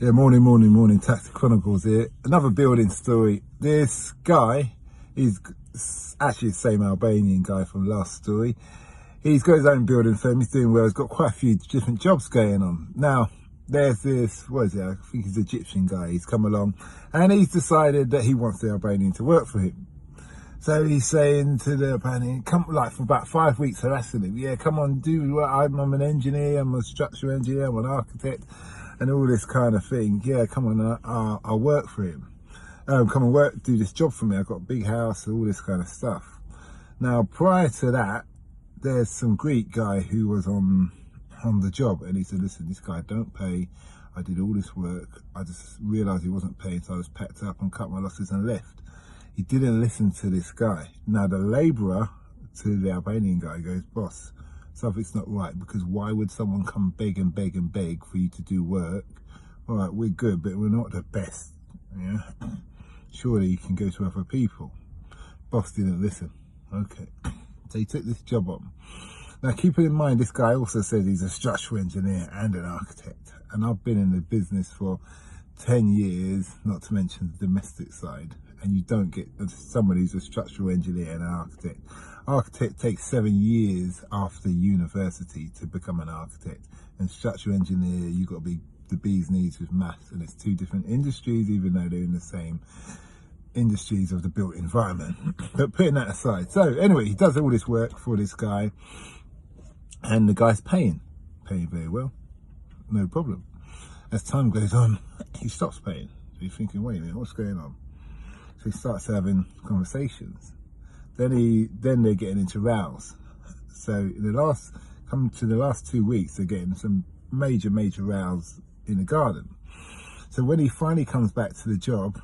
Yeah, morning. Tactic Chronicles here. Another building story. This guy, he's actually the same Albanian guy from last story. He's got his own building firm. He's doing well. He's got quite a few different jobs going on. Now, there's this, what is it? I think he's an Egyptian guy. He's come along and he's decided that he wants the Albanian to work for him. So he's saying to the Albanian, come, like for about 5 weeks harassing him. Yeah, come on, do what? I'm an engineer. I'm a structural engineer. I'm an architect. And all this kind of thing. Yeah, come on, I'll work for him. Come and work, do this job for me. I've got a big house, all this kind of stuff. Now, prior to that, there's some Greek guy who was on the job, and he said, listen, this guy don't pay. I did all this work. I just realised he wasn't paying, so I just packed up and cut my losses and left. He didn't listen to this guy. Now, the labourer to the Albanian guy goes, boss, something's not right, because why would someone come beg for you to do work? All right, we're good, but we're not the best. Yeah, surely you can go to other people. Boss didn't listen. Okay, so he took this job on. Now, keeping in mind, this guy also says he's a structural engineer and an architect, and I've been in the business for 10 years, not to mention the domestic side, and you don't get somebody who's a structural engineer and an architect. Architect takes 7 years after university to become an architect, and structural engineer, you've got to be the bee's knees with maths, and it's two different industries, even though they're in the same industries of the built environment. But putting that aside, so anyway, he does all this work for this guy, and the guy's paying very well, no problem. As time goes on, he stops paying. So you're thinking, wait a minute, what's going on? So he starts having conversations. Then they're getting into rows. So in the last 2 weeks, they're getting some major rows in the garden. So when he finally comes back to the job,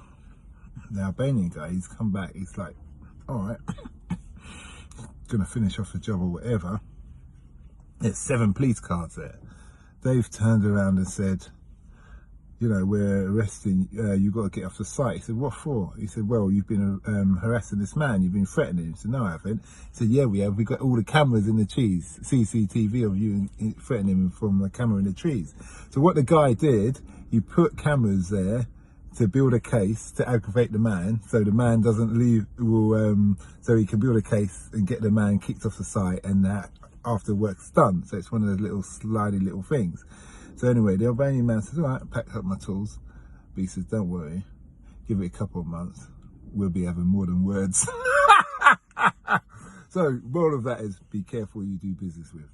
the Albanian guy, he's come back, he's like, all right, gonna finish off the job or whatever. There's 7 police cars there. They've turned around and said, you know, we're arresting, you've got to get off the site. He said, what for? He said, well, you've been harassing this man, you've been threatening him. He said, no, I haven't. He said, yeah, we have. We got all the cameras in the trees, CCTV of you threatening him from the camera in the trees. So what the guy did, he put cameras there to build a case to aggravate the man, so the man doesn't leave, so he can build a case and get the man kicked off the site, and that after work's done. So it's one of those little slidey little things. So anyway, the Albanian man says, all right, I packed up my tools. But he says, don't worry, give it a couple of months, we'll be having more than words. So, moral of that is, be careful who you do business with.